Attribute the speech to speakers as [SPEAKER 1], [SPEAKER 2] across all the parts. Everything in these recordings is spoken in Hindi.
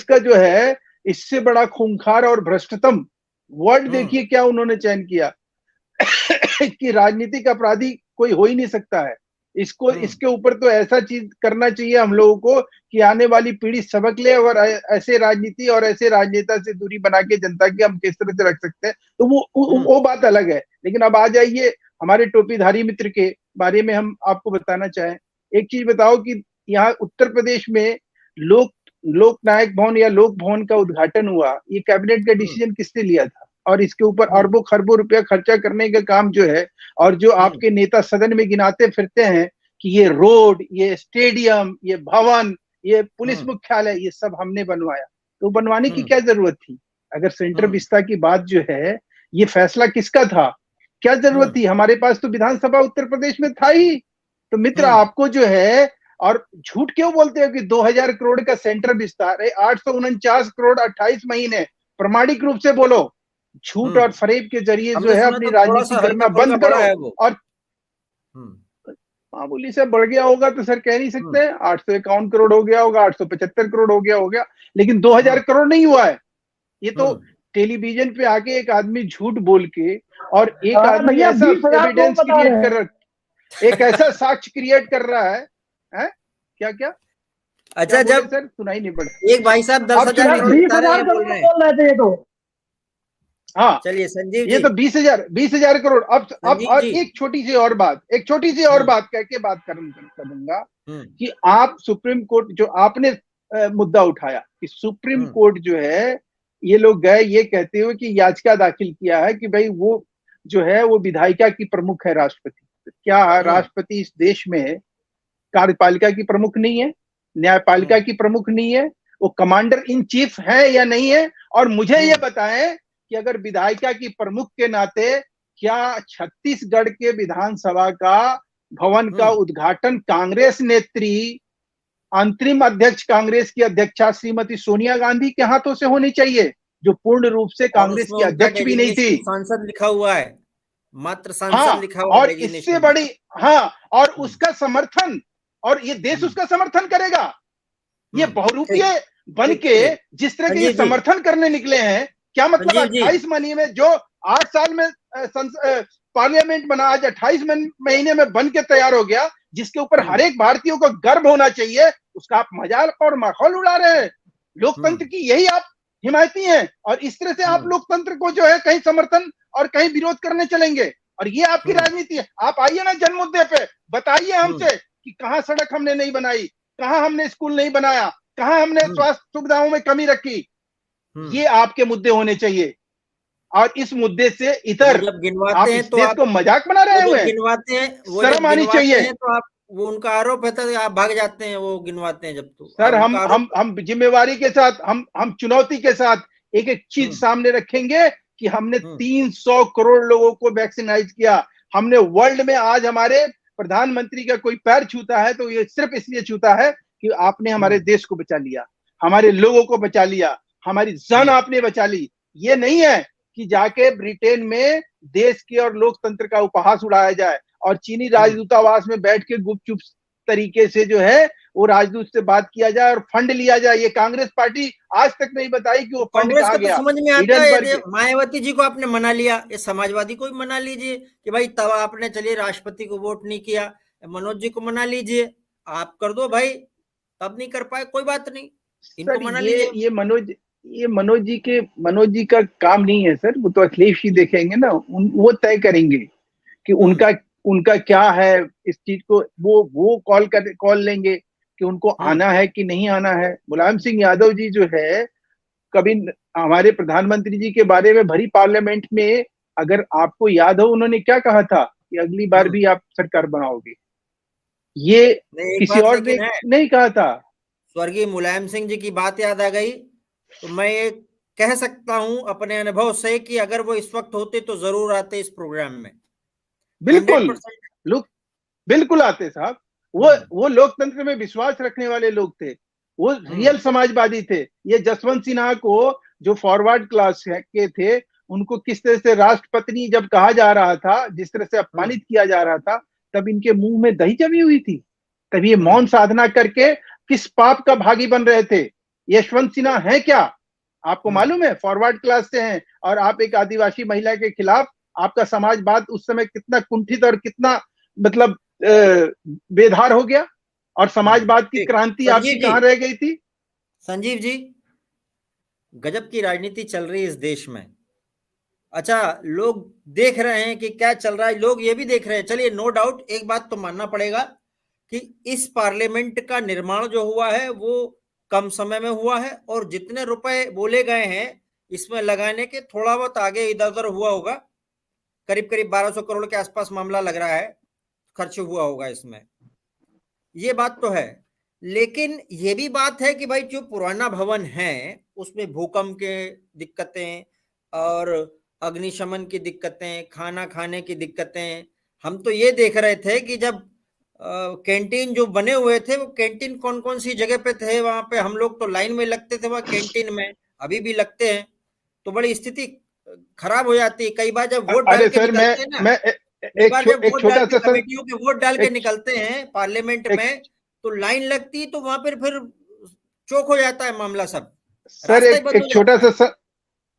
[SPEAKER 1] का जो है इससे बड़ा खूंखार और भ्रष्टतम वर्ड देखिए क्या उन्होंने चयन किया कि राजनीतिक अपराधी कोई हो ही नहीं सकता है। इसको इसके ऊपर तो ऐसा चीज करना चाहिए हम लोगों को कि आने वाली पीढ़ी सबक ले और ऐसे राजनीति और ऐसे राजनेता से दूरी बना के जनता की हम किस तरह से रख सकते हैं, तो वो बात अलग है। लेकिन अब आ जाइए हमारे टोपीधारी मित्र के बारे में हम आपको बताना चाहें। एक चीज बताओ कि यहाँ उत्तर प्रदेश में लोक नायक भवन या लोक भवन का उद्घाटन हुआ, ये कैबिनेट का डिसीजन किसने लिया था? और इसके ऊपर अरबों खरबों रुपया खर्चा करने का काम जो है, और जो आपके नेता सदन में गिनाते फिरते हैं कि ये रोड, ये स्टेडियम, ये भवन, ये पुलिस मुख्यालय, ये सब हमने बनवाया, तो बनवाने की क्या जरूरत थी? अगर सेंटर विस्ता की बात जो है, ये फैसला किसका था? क्या जरूरत थी? हमारे पास तो विधानसभा उत्तर प्रदेश में था ही। तो मित्र आपको जो है, और झूठ क्यों बोलते हो कि 2000 करोड़ का सेंटर विस्तार है, 849 करोड़ 28 महीने, प्रमाणिक रूप से बोलो। झूठ और फरेब के जरिए जो है अपनी राजनीति करना बंद करो। और मामूली से बढ़ गया होगा तो सर कह नहीं सकते, 851 करोड़ हो गया होगा, 875 करोड़ हो गया होगा, लेकिन 2000 करोड़ नहीं हुआ है। ये तो टेलीविजन पे आके एक आदमी झूठ बोल के, और एक आदमी ऐसा एविडेंस क्रिएट कर रहा, एक ऐसा साक्ष्य क्रिएट कर रहा है, क्या क्या
[SPEAKER 2] अच्छा क्या जब
[SPEAKER 1] सर सुनाई नहीं पड़ा।
[SPEAKER 2] एक भाई साहब 10,000 बोल रहे थे, तो
[SPEAKER 1] हाँ
[SPEAKER 2] चलिए संजीव जी,
[SPEAKER 1] ये तो 20,000 करोड़। अब और एक छोटी सी और बात कह के बात करूंगा कि आप सुप्रीम कोर्ट, जो आपने मुद्दा उठाया कि सुप्रीम कोर्ट जो है, ये लोग गए ये कहते हुए कि याचिका दाखिल किया है कि भाई वो जो है वो विधायिका की प्रमुख है राष्ट्रपति। क्या राष्ट्रपति इस देश में कार्यपालिका की प्रमुख नहीं है, न्यायपालिका की प्रमुख नहीं है? वो कमांडर इन चीफ है या नहीं है? और मुझे ये बताएं कि अगर विधायिका की प्रमुख के नाते क्या छत्तीसगढ़ के विधानसभा का भवन का उद्घाटन कांग्रेस नेत्री, अंतरिम अध्यक्ष कांग्रेस की अध्यक्षा श्रीमती सोनिया गांधी के हाथों से होनी चाहिए, जो पूर्ण रूप से कांग्रेस की अध्यक्ष भी नहीं थी?
[SPEAKER 2] सांसद लिखा हुआ है, मात्र सांसद लिखा हुआ।
[SPEAKER 1] और इससे बड़ी और उसका समर्थन, और ये देश उसका समर्थन करेगा। ये बहुरूपीय बन के जिस तरह के ये समर्थन करने निकले हैं, क्या मतलब 28 महीने में, जो 8 साल में पार्लियामेंट बना, आज 28 महीने में बन के तैयार हो गया, जिसके ऊपर हर एक भारतीय को गर्व होना चाहिए, उसका आप मजाक और माहौल उड़ा रहे हैं। लोकतंत्र की यही आप हिमायती हैं, और इस तरह से आप लोकतंत्र को जो है कहीं समर्थन और कहीं विरोध करने चलेंगे, और ये आपकी राजनीति है। आप आइए ना जन मुद्दे पे, बताइए हमसे कि कहां सड़क हमने नहीं बनाई, कहां हमने स्कूल नहीं बनाया, कहां हमने स्वास्थ्य सुविधाओं में कमी रखी। ये आपके मुद्दे होने चाहिए, और इस मुद्दे से इधर आप इस देश को मजाक बना रहे हुए
[SPEAKER 2] गिनवाते हैं,
[SPEAKER 1] शर्म आनी चाहिए।
[SPEAKER 2] तो आप, वो उनका आरोप है तो आप भाग जाते हैं, वो गिनवाते हैं जब। तो
[SPEAKER 1] सर हम जिम्मेवारी के साथ, हम चुनौती के साथ एक एक चीज सामने रखेंगे कि हमने 300 करोड़ लोगों को वैक्सीनाइज किया। हमने वर्ल्ड में, आज हमारे प्रधानमंत्री का कोई पैर छूता है तो ये सिर्फ इसलिए छूता है कि आपने हमारे देश को बचा लिया, हमारे लोगों को बचा लिया, हमारी जान आपने बचा ली। ये नहीं है कि जाके ब्रिटेन में देश के और लोकतंत्र का उपहास उड़ाया जाए, और चीनी राजदूतावास में बैठ के गुपचुप तरीके से जो है वो राजदूत से बात किया जाए और फंड लिया जाए। ये कांग्रेस पार्टी आज तक नहीं बताई कि वो फंड कहाँ गया।
[SPEAKER 2] समझ में आता है, मायावती जी को आपने मना लिया, ये समाजवादी को भी मना लीजिए कि भाई तब आपने चलिए राष्ट्रपति को वोट नहीं किया, मनोज जी को मना लीजिए, आप कर दो भाई, तब नहीं कर पाए कोई बात नहीं, इनको मना लीजिए।
[SPEAKER 1] ये मनोज जी का काम नहीं है सर, वो तो अखिलेश जी देखेंगे ना, वो तय करेंगे कि उनका क्या है इस चीज को, वो कॉल लेंगे कि उनको आना है कि नहीं आना है। मुलायम सिंह यादव जी जो है, कभी हमारे प्रधानमंत्री जी के बारे में भरी पार्लियामेंट में, अगर आपको याद हो, उन्होंने क्या कहा था कि अगली बार भी आप सरकार बनाओगे। ये किसी और ने नहीं कहा था।
[SPEAKER 2] स्वर्गीय मुलायम सिंह जी की बात याद आ गई, तो मैं ये कह सकता हूं अपने अनुभव से कि अगर वो इस वक्त होते तो जरूर आते इस प्रोग्राम में।
[SPEAKER 1] बिल्कुल आते साहब। वो लोकतंत्र में विश्वास रखने वाले लोग थे, वो रियल समाजवादी थे। ये जसवंत सिन्हा को, जो फॉरवर्ड क्लास के थे, उनको किस तरह से राष्ट्रपति जब कहा जा रहा था, जिस तरह से अपमानित किया जा रहा था, तब इनके मुंह में दही जमी हुई थी। तब ये मौन साधना करके किस पाप का भागी बन रहे थे। यशवंत सिन्हा है क्या? आपको मालूम है? फॉरवर्ड क्लास से हैं, और आप एक आदिवासी महिला के खिलाफ, आपका समाजवाद उस समय कितना कुंठित और कितना मतलब बेधार हो गया, और समाजवाद की क्रांति आपकी
[SPEAKER 2] संजीव जी,
[SPEAKER 1] कहां रह गई थी?
[SPEAKER 2] संजीव जी, गजब की राजनीति चल रही है इस देश में। अच्छा, लोग देख रहे हैं कि क्या चल रहा है, लोग ये भी देख रहे हैं। चलिए, नो डाउट, एक बात तो मानना पड़ेगा कि इस पार्लियामेंट का निर्माण जो हुआ है वो कम समय में हुआ है, और जितने रुपए बोले गए हैं इसमें लगाने के, थोड़ा बहुत आगे इधर उधर हुआ होगा। करीब करीब 1200 करोड़ के आसपास मामला लग रहा है, खर्च हुआ होगा इसमें, ये बात तो है। लेकिन ये भी बात है कि भाई जो पुराना भवन है उसमें भूकंप के दिक्कतें और अग्निशमन की दिक्कतें, खाना खाने की दिक्कतें। हम तो ये देख रहे थे कि जब कैंटीन जो बने हुए थे, वो कैंटीन कौन कौन सी जगह पे थे, वहां पे हम लोग तो लाइन में लगते थे वहां कैंटीन में, अभी भी लगते हैं। तो बड़ी स्थिति खराब हो जाती है कई बार जब वोट डाल
[SPEAKER 1] अरे
[SPEAKER 2] के
[SPEAKER 1] सर,
[SPEAKER 2] निकलते हैं ना।
[SPEAKER 1] मैं
[SPEAKER 2] कई बार जब
[SPEAKER 1] एक
[SPEAKER 2] वोट डाल
[SPEAKER 1] छोटा
[SPEAKER 2] के,
[SPEAKER 1] सा
[SPEAKER 2] कमेटियों के वोट डाल के
[SPEAKER 1] एक,
[SPEAKER 2] निकलते हैं पार्लियामेंट
[SPEAKER 1] एक
[SPEAKER 2] में, तो लाइन लगती है, तो वहां पर फिर चौक हो जाता है मामला, सब
[SPEAKER 1] सर
[SPEAKER 2] रास्ता ही बंद हो जाता है।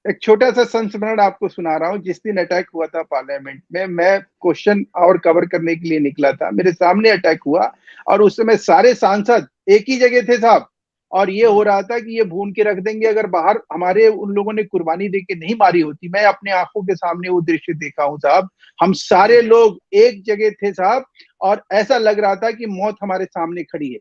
[SPEAKER 1] एक छोटा सा संस्मरण आपको सुना रहा हूँ। जिस दिन अटैक हुआ था पार्लियामेंट में, मैं क्वेश्चन और कवर करने के लिए निकला था, मेरे सामने अटैक हुआ, और उस समय सारे सांसद एक ही जगह थे साहब, और ये हो रहा था कि ये भून के रख देंगे, अगर बाहर हमारे उन लोगों ने कुर्बानी दे के नहीं मारी होती। मैं अपने आंखों के सामने वो दृश्य देखा हूं साहब। हम सारे लोग एक जगह थे साहब, और ऐसा लग रहा था कि मौत हमारे सामने खड़ी है।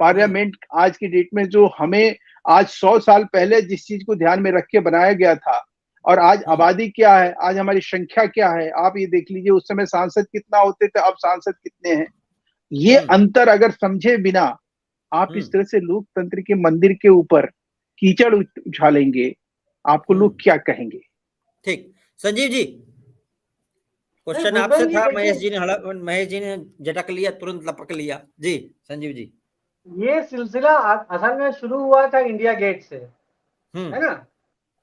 [SPEAKER 1] पार्लियामेंट आज की डेट में, जो हमें आज 100 साल पहले जिस चीज को ध्यान में रख के बनाया गया था, और आज आबादी क्या है, आज हमारी संख्या क्या है, आप ये देख लीजिए। उस समय सांसद कितना होते थे, अब सांसद कितने हैं। ये अंतर अगर समझे बिना आप इस तरह से लोकतंत्र के मंदिर के ऊपर कीचड़ उछालेंगे, आपको लोग क्या कहेंगे?
[SPEAKER 2] ठीक, संजीव जी, क्वेश्चन आपसे
[SPEAKER 3] भूपेन जी
[SPEAKER 2] था,
[SPEAKER 3] देखिए,
[SPEAKER 2] महेश जी ने झटक लिया, तुरंत लपक लिया जी। संजीव जी,
[SPEAKER 3] ये सिलसिला असल में शुरू हुआ था इंडिया गेट से, है ना।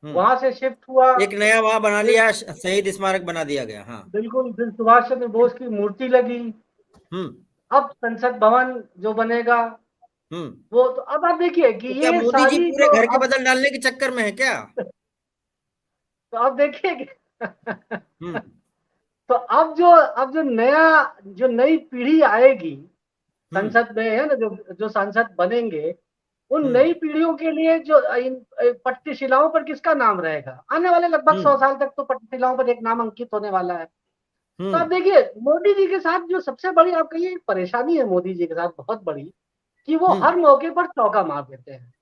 [SPEAKER 3] वहां से शिफ्ट हुआ,
[SPEAKER 2] एक नया वहां बना
[SPEAKER 3] फिर
[SPEAKER 2] लिया, शहीद स्मारक बना दिया गया। हाँ,
[SPEAKER 3] बिल्कुल, फिर सुभाष चंद्र बोस की मूर्ति लगी। अब संसद भवन जो बनेगा, वो तो अब आप देखिए कि
[SPEAKER 2] तो क्या
[SPEAKER 3] ये
[SPEAKER 2] मोदी जी
[SPEAKER 3] सारी
[SPEAKER 2] पूरे
[SPEAKER 3] जो
[SPEAKER 2] घर के
[SPEAKER 3] अब,
[SPEAKER 2] बदल डालने के चक्कर में है क्या?
[SPEAKER 3] तो अब देखिए कि तो अब जो नई पीढ़ी आएगी संसद में, है ना, जो सांसद बनेंगे, उन नई पीढ़ियों के लिए जो इन पट्टशिलाओं पर किसका नाम रहेगा? आने वाले लगभग 100 साल तक तो पट्टशिलाओं पर एक नाम अंकित होने वाला है। तो आप देखिए, मोदी जी के साथ जो सबसे बड़ी आप कहिए परेशानी है मोदी जी के साथ, बहुत बड़ी, कि वो हर मौके पर चौका मार देते हैं।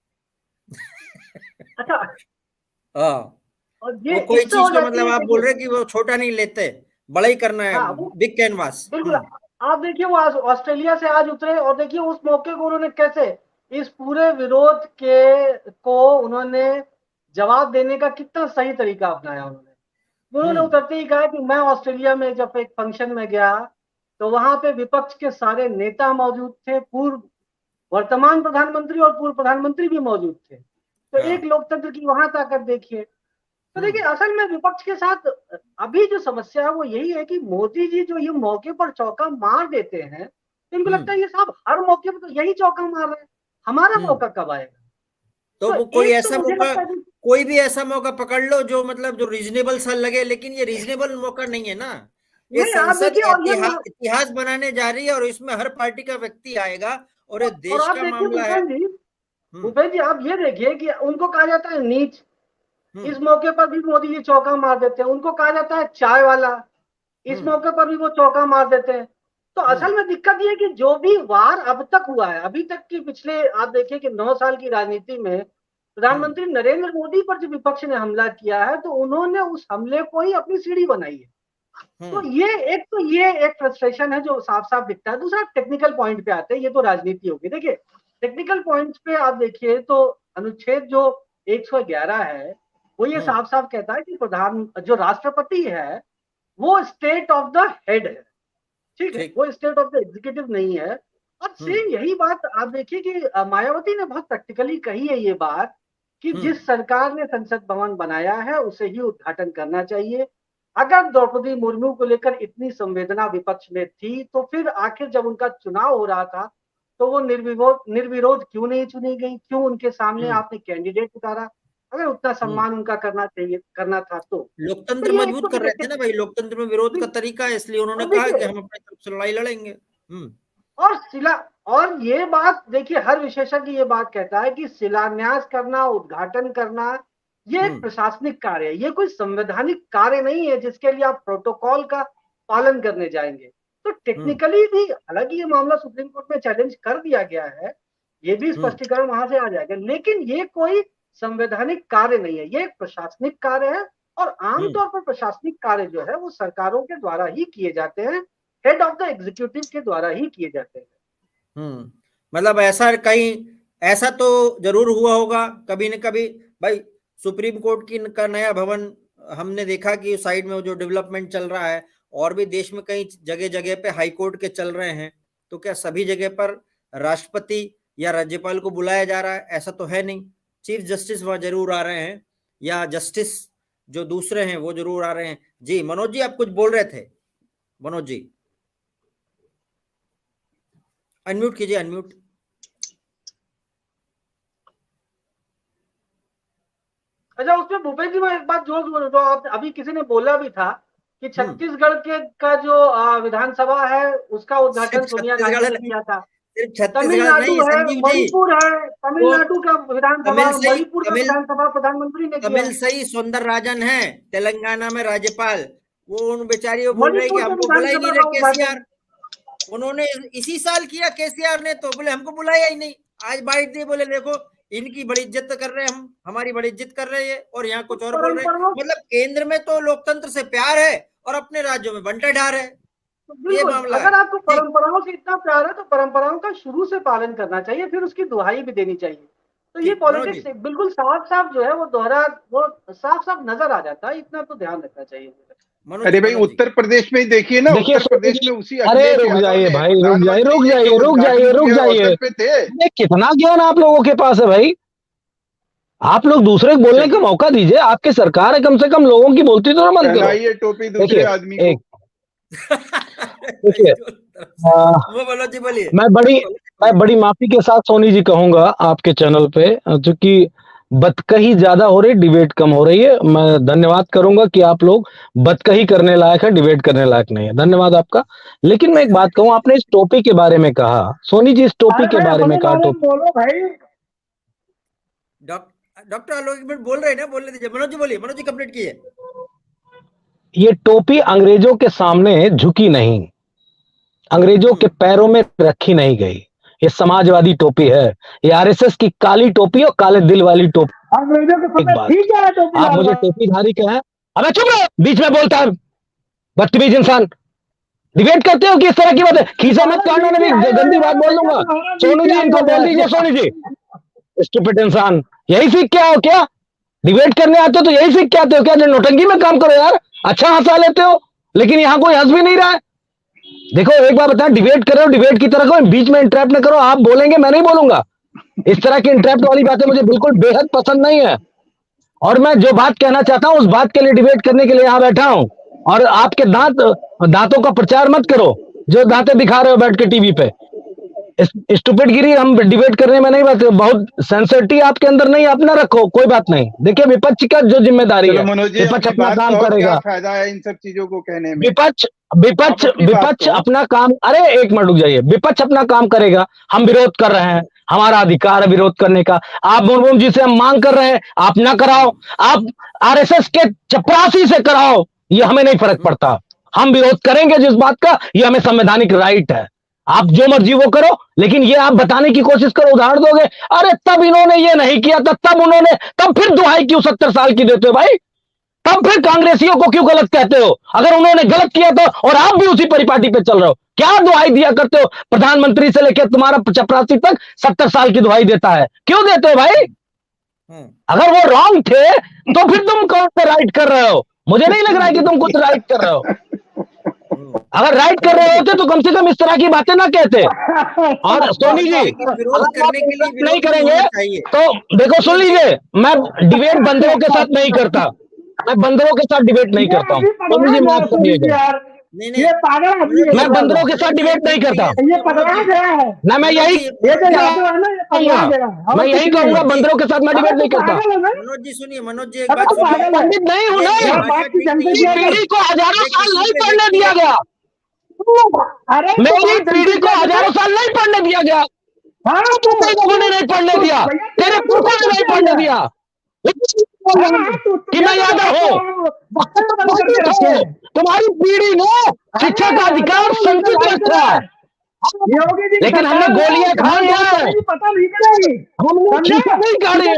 [SPEAKER 3] अच्छा, और ये
[SPEAKER 2] वो कोई
[SPEAKER 3] इससे
[SPEAKER 2] चीज
[SPEAKER 3] हो
[SPEAKER 2] का
[SPEAKER 3] जाती
[SPEAKER 2] मतलब
[SPEAKER 3] है,
[SPEAKER 2] आप बोल
[SPEAKER 3] देखिए।
[SPEAKER 2] रहे कि वो छोटा नहीं लेते, बड़ा ही करना है,
[SPEAKER 3] हाँ, वो
[SPEAKER 2] बिग कैनवास।
[SPEAKER 3] बिल्कुल। आप देखिए, वो ऑस्ट्रेलिया से आज उतरे, और देखिए उस मौके को उन्होंने कैसे इस पूरे विरोध के को उन्होंने जवाब देने का कितना सही तरीका अपनाया। उन्होंने उतरते ही कहा कि मैं ऑस्ट्रेलिया में जब एक फंक्शन में गया, तो वहां पे विपक्ष के सारे नेता मौजूद थे, पूर्व वर्तमान प्रधानमंत्री और पूर्व प्रधानमंत्री भी मौजूद थे। तो एक लोकतंत्र की वहां ताकत देखिए। तो देखिए, असल में विपक्ष के साथ अभी जो समस्या है वो यही है कि मोदी जी जो ये मौके पर चौका मार देते हैं, तो इनको लगता है ये साहब हर मौके पर तो यही चौका मार रहे हैं, हमारा मौका कब आएगा?
[SPEAKER 2] तो वो
[SPEAKER 3] तो
[SPEAKER 2] कोई
[SPEAKER 3] एक तो
[SPEAKER 2] ऐसा
[SPEAKER 3] मुझे
[SPEAKER 2] मौका,
[SPEAKER 3] लगता है कि
[SPEAKER 2] कोई भी ऐसा मौका पकड़ लो जो मतलब जो रीजनेबल सा लगे, लेकिन ये रीजनेबल मौका नहीं है ना। ये
[SPEAKER 3] नहीं, आप
[SPEAKER 2] संसद
[SPEAKER 3] देखिए, और ये
[SPEAKER 2] इतिहास बनाने जा रही है, और इसमें हर पार्टी का व्यक्ति आएगा, और ये
[SPEAKER 3] और
[SPEAKER 2] देश
[SPEAKER 3] आप
[SPEAKER 2] का
[SPEAKER 3] देखिए
[SPEAKER 2] मामला है।
[SPEAKER 3] भूपेन जी, आप ये देखिए कि उनको कहा जाता है नीच, इस मौके पर भी मोदी जी चौका मार देते हैं। उनको कहा जाता है चाय वाला, इस मौके पर भी वो चौका मार देते हैं। तो असल में दिक्कत ये है कि जो भी वार अब तक हुआ है, अभी तक की पिछले आप देखिए कि 9 साल की राजनीति में प्रधानमंत्री नरेंद्र मोदी पर जो विपक्ष ने हमला किया है, तो उन्होंने उस हमले को ही अपनी सीढ़ी बनाई है। तो ये एक फ्रस्ट्रेशन है जो साफ साफ दिखता है। दूसरा, टेक्निकल पॉइंट पे आते हैं, ये तो राजनीति होगी। देखिए, टेक्निकल पॉइंट्स पे आप देखिए तो अनुच्छेद जो 111 है, वो ये साफ साफ कहता है कि जो राष्ट्रपति है वो स्टेट ऑफ द हेड है, ठीक है, वो स्टेट ऑफ द एग्जीक्यूटिव नहीं है। अब सेम यही बात आप देखिए कि मायावती ने बहुत प्रैक्टिकली कही है ये बात, कि जिस सरकार ने संसद भवन बनाया है उसे ही उद्घाटन करना चाहिए। अगर द्रौपदी मुर्मू को लेकर इतनी संवेदना विपक्ष में थी, तो फिर आखिर जब उनका चुनाव हो रहा था, तो वो निर्विरोध क्यों नहीं चुनी गई, क्यों उनके सामने आपने कैंडिडेट उतारा, अगर उतना सम्मान उनका करना था तो
[SPEAKER 2] लोकतंत्र मजबूत कर रहे थे ना भाई, लोकतंत्र में विरोध का तरीका है, इसलिए उन्होंने कहा कि हम अपनी तरफ से लड़ाई लड़ेंगे।
[SPEAKER 3] और ये बात देखिए, हर विशेषज्ञ ये बात कहता है कि शिलान्यास करना, उद्घाटन करना, ये एक प्रशासनिक कार्य है, ये कोई संवैधानिक कार्य नहीं है जिसके लिए आप प्रोटोकॉल का पालन करने जाएंगे। तो टेक्निकली भी हालांकि ये मामला सुप्रीम कोर्ट में चैलेंज कर दिया गया है, ये भी स्पष्टीकरण वहां से आ जाएगा, लेकिन ये कोई संवैधानिक कार्य नहीं है, ये एक प्रशासनिक कार्य है। और आमतौर पर प्रशासनिक कार्य जो है वो सरकारों के द्वारा ही किए जाते हैं, हेड ऑफ द एग्जीक्यूटिव के द्वारा ही किए जाते हैं।
[SPEAKER 2] मतलब ऐसा तो जरूर हुआ होगा कभी न कभी भाई। सुप्रीम कोर्ट का नया भवन हमने देखा कि साइड में जो डेवलपमेंट चल रहा है, और भी देश में कई जगह जगह पे हाई कोर्ट के चल रहे हैं, तो क्या सभी जगह पर राष्ट्रपति या राज्यपाल को बुलाया जा रहा है? ऐसा तो है नहीं। चीफ जस्टिस वहां जरूर आ रहे हैं, या जस्टिस जो दूसरे हैं वो जरूर आ रहे हैं। जी मनोज जी, आप कुछ बोल रहे थे। मनोज जी अनम्यूट कीजिए, अनम्यूट।
[SPEAKER 3] अच्छा, उसमें भूपेश जी मैं एक बात जो आप अभी किसी ने बोला भी था कि छत्तीसगढ़ का जो विधानसभा है उसका उद्घाटन सोनिया गांधी ने किया था। तमिलनाडु है, मणिपुर है, तमिलनाडु का विधानसभा, मणिपुर का विधानसभा प्रधानमंत्री ने किया।
[SPEAKER 2] तमिल सही सौंदरराजन है तेलंगाना में राज्यपाल, वो उन बेचारी को बोल रहे कि हमको बुला ही नहीं रहे केसीआर। उन्होंने इसी साल किया केसीआर ने, तो बोले हमको बुलाया ही नहीं। आज बाइट दिए, बोले देखो इनकी बड़ी इज्जत कर रहे हैं, हम हमारी बड़ी इज्जत कर रहे हैं, और यहाँ कुछ और बोल रहे हैं। मतलब केंद्र में तो लोकतंत्र से प्यार है और अपने राज्यों में बंटा ढार है। ये मामला
[SPEAKER 3] अगर आपको परंपराओं से इतना प्यार है तो परंपराओं का शुरू से पालन करना चाहिए, फिर उसकी दुहाई भी देनी चाहिए। तो ये पॉलिटिक्स बिल्कुल साफ साफ जो है वो साफ साफ नजर आ जाता है, इतना तो ध्यान रखना चाहिए।
[SPEAKER 1] अरे भाई उत्तर प्रदेश में ही देखिए ना, उत्तर प्रदेश में उसी
[SPEAKER 4] अरे रुक जाइए भाई, रुक जाइए। कितना ज्ञान आप लोगों के पास है भाई, आप लोग दूसरे को बोलने का मौका दीजिए। आपकी सरकार है, कम से कम लोगों की बोलती तो मत करो।
[SPEAKER 1] टोपी दूसरे आदमी को।
[SPEAKER 4] देखिए मैं बड़ी माफी के साथ सोनी जी कहूंगा आपके चैनल पे, चूंकि बतकही ज्यादा हो रही, डिबेट कम हो रही है। मैं धन्यवाद करूंगा कि आप लोग बतकही करने लायक है, डिबेट करने लायक नहीं है, धन्यवाद आपका। लेकिन मैं एक बात कहूं, आपने इस टोपी के बारे में कहा, सोनी जी इस टोपी के बारे में कहा,
[SPEAKER 3] बोलो भाई।
[SPEAKER 2] डॉक्टर आलोक बोल रहे हैं ना, बोलने दीजिए। मनोज जी बोलिए, मनोज जी कंप्लीट कीजिए।
[SPEAKER 4] ये टोपी अंग्रेजों के सामने झुकी नहीं, अंग्रेजों के पैरों में रखी नहीं गई। ये समाजवादी टोपी है, ये आरएसएस की काली टोपी और काले दिल वाली टोपी। एक बात, आप मुझे टोपीधारी कहें, अबे चुप रहो, बीच में बोलता है बदतमीज इंसान। डिबेट करते हो कि इस तरह की बात है, खीसा मत काटना, मैं भी गंदी बात बोल दूंगा। सोनू जी इनको बोल दीजिए, सोनू जी स्टूपिड इंसान। यही सीख के आओ क्या? डिबेट करने आते हो तो यही सीख के आते हो क्या? नौटंकी में काम करो यार, अच्छा हंसा लेते हो, लेकिन यहाँ कोई हंस भी नहीं रहा है। देखो एक बार बताएं, डिबेट करो, डिबेट की तरह कोई बीच में इंटरप्ट न करो। आप बोलेंगे, मैं नहीं बोलूंगा। इस तरह की इंटरप्ट वाली बातें मुझे बिल्कुल बेहद पसंद नहीं है। और मैं जो बात कहना चाहता हूं उस बात के लिए डिबेट करने के लिए यहां बैठा हूं। और आपके दांतों का प्रचार मत करो, जो दांतें दिखा रहे हो बैठ के टीवी पे। स्टूपिड गिरी हम डिबेट करने में नहीं बात, बहुत सेंसिटिविटी आपके अंदर नहीं, अपना रखो, कोई बात नहीं। देखिए विपक्ष का जो जिम्मेदारी है, विपक्ष अपना काम करेगा।
[SPEAKER 1] फायदा है इन सब चीजों को कहने में।
[SPEAKER 4] विपक्ष अपना काम, अरे एक मिनट रुक जाइए, विपक्ष अपना काम करेगा, हम विरोध कर रहे हैं, हमारा अधिकार है विरोध करने का। आप मुर्मू जी से हम मांग कर रहे हैं, आप ना कराओ, आप आरएसएस के चपरासी से कराओ, ये हमें नहीं फर्क पड़ता। हम विरोध करेंगे जिस बात का, ये हमें संवैधानिक राइट है। आप जो मर्जी वो करो, लेकिन ये आप बताने की कोशिश करो, उदाहरण दोगे, अरे तब इन्होंने ये नहीं किया था, तब फिर दुहाई क्यों 70 साल की देते हो भाई? तब फिर कांग्रेसियों को क्यों गलत कहते हो? अगर उन्होंने गलत किया तो, और आप भी उसी परिपाटी पे चल रहे हो, क्या दुहाई दिया करते हो? प्रधानमंत्री से लेकर तुम्हारा चपरासी तक 70 साल की दुहाई देता है, क्यों देते हो भाई? अगर वो रॉन्ग थे तो फिर तुम कौन से राइट कर रहे हो? मुझे नहीं लग रहा है कि तुम कुछ राइट कर रहे हो। अगर राइट कर रहे होते तो कम से कम इस तरह की बातें ना कहते। और सोनी जी नहीं करेंगे तो देखो, सुन लीजिए, मैं डिबेट बंदरों के साथ नहीं करता, मैं बंदरों के साथ डिबेट नहीं करता हूँ। सोनी जी माफ करिएगा,
[SPEAKER 2] नहीं नहीं
[SPEAKER 3] ये पागल आदमी है।
[SPEAKER 4] मैं बंदरों के साथ डिबेट नहीं करता
[SPEAKER 3] ये पगला गया है।
[SPEAKER 4] ना, मैं यही
[SPEAKER 3] ये जो यादव है ना, ये पगला गया है। और
[SPEAKER 4] मैं यही
[SPEAKER 3] कुछ नहीं।
[SPEAKER 4] कहूंगा, बंदरों के साथ मैं डिबेट नहीं करता।
[SPEAKER 3] पागल है ना?
[SPEAKER 2] मनोज जी सुनिए, मनोज जी एक
[SPEAKER 3] अबे
[SPEAKER 2] बात
[SPEAKER 3] तो
[SPEAKER 2] सुनिए।
[SPEAKER 3] पागल है।
[SPEAKER 4] पंडित नहीं हूं ना,
[SPEAKER 3] ये बात की जनता की
[SPEAKER 4] मेरी पीढ़ी को हजारों साल नहीं पढ़ने दिया गया,
[SPEAKER 3] अरे तो
[SPEAKER 4] मेरी
[SPEAKER 3] बात
[SPEAKER 4] पीढ़ी को
[SPEAKER 3] जनता की
[SPEAKER 4] हजारों साल नहीं पढ़ने दिया गया।
[SPEAKER 3] हाँ
[SPEAKER 4] तुम लोगों ने नहीं पढ़ने दिया, तेरे पुरखों ने नहीं पढ़ने दिया कि मैं यादव हूँ। तुम्हारी पीढ़ी ने शिक्षा का अधिकार संचित रखा है, लेकिन हमने गोलियां खाई हैं,
[SPEAKER 3] पता नहीं चलेगी।
[SPEAKER 4] हमने शिक्षा नहीं खाई है,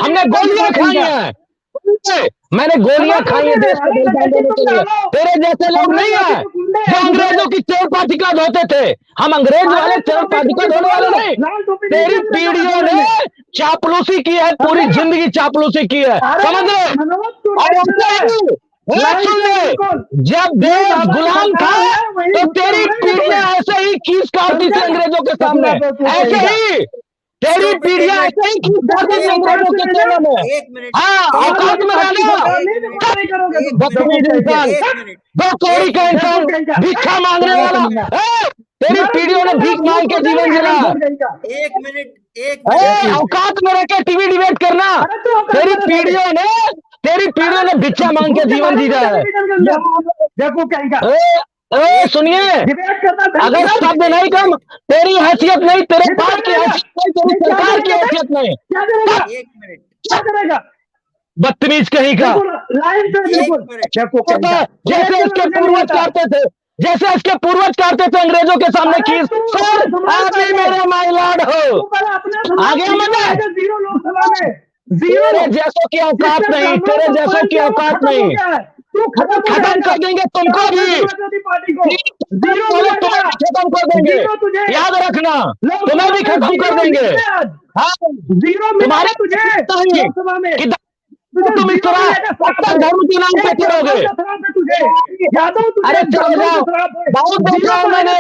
[SPEAKER 4] हमने गोलियां खाई हैं। मैंने गोलियां खाई हैं देश को बलिदान देने के लिए। तेरे जैसे लोग नहीं है जो अंग्रेजों की चोर पाथिका धोते थे। हम अंग्रेज वाले चोर पाथिका धोने वाले नहीं। तेरी पीढ़ियों ने चापलूसी की है, पूरी जिंदगी चापलूसी की है, समझ ले। और सुन ले, जब देश गुलाम था तो तेरी पीढ़ियां ऐसे ही खींच काटती थी अंग्रेजों के सामने, ऐसे ही तेरी पीढ़ियां ऐसे ही खींच काटती थी अंग्रेजों के सामने।
[SPEAKER 2] एक मिनट,
[SPEAKER 4] हाँ, औकात में रहना। बदतमीज इंसान, दो कौड़ी का इंसान, भिक्षा मांगने वाला, तेरी पीढ़ियों ने भीख मांग के जीवन जिला।
[SPEAKER 2] एक मिनट,
[SPEAKER 4] औकात में रह के टीवी डिबेट करना। तेरी पीढ़ियों ने भिक्षा मांग के जीवन जी रहा है। सुनिए, अगर शब्द नहीं कम, तेरी हैसियत नहीं, तेरे बाप की हैसियत नहीं, तेरी सरकार की हैसियत नहीं।
[SPEAKER 2] एक मिनट,
[SPEAKER 3] क्या करेगा?
[SPEAKER 4] बदतमीज कहीं का।
[SPEAKER 3] लाइन से
[SPEAKER 4] जैसे इसके पूर्वज करते थे, जैसे इसके पूर्वज करते थे अंग्रेजों के सामने खींच, सर आप ही मेरे माय लॉर्ड हो। आगे मत,
[SPEAKER 3] जीरो लोकसभा में
[SPEAKER 4] तेरे जैसों की औकात नहीं, तेरे जैसों की औकात नहीं। खत्म कर देंगे तुमको भी, खत्म कर देंगे, याद रखना, तुम्हें भी खत्म कर देंगे। हाँ, तुम्हारे तुझे तुम इस तरह धर्म के नाम पे करोगे। अरे चल जाओ, बहुत देख रहा हूं मैंने,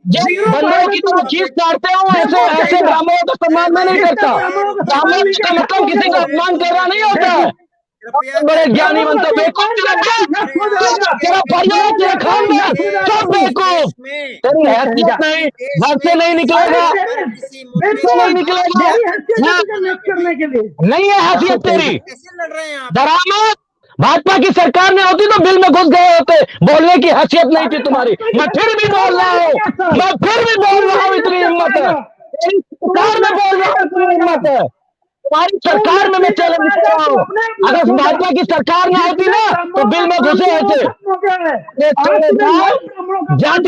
[SPEAKER 4] बंदरों की तरह चीज काटते हो, ऐसे ब्राह्मणों का सम्मान में नहीं करता। ब्राह्मण का मतलब किसी का अपमान करना नहीं होता है। बड़े ज्ञानी बनते हो, बेवकूफ तेरा परिवार, तेरा खानदान सब बेवकूफ। तेरी हैसियत नहीं, घर से नहीं निकलेगा, नहीं निकलेगा, नहीं है हैसियत तेरी।
[SPEAKER 2] कैसे लड़ रहे हैं आप?
[SPEAKER 4] डरामत भाजपा की सरकार में होती तो बिल में घुस गए होते। बोलने की हैसियत नहीं थी तुम्हारी। मैं फिर भी बोल रहा हूँ, इतनी हिम्मत है सरकार में, बोल रहा हूँ इतनी हिम्मत है तुम्हारी सरकार में। मैं चैलेंज कर रहा हूँ, अगर भाजपा की सरकार में होती ना तो बिल में घुसे होते। जातिवाद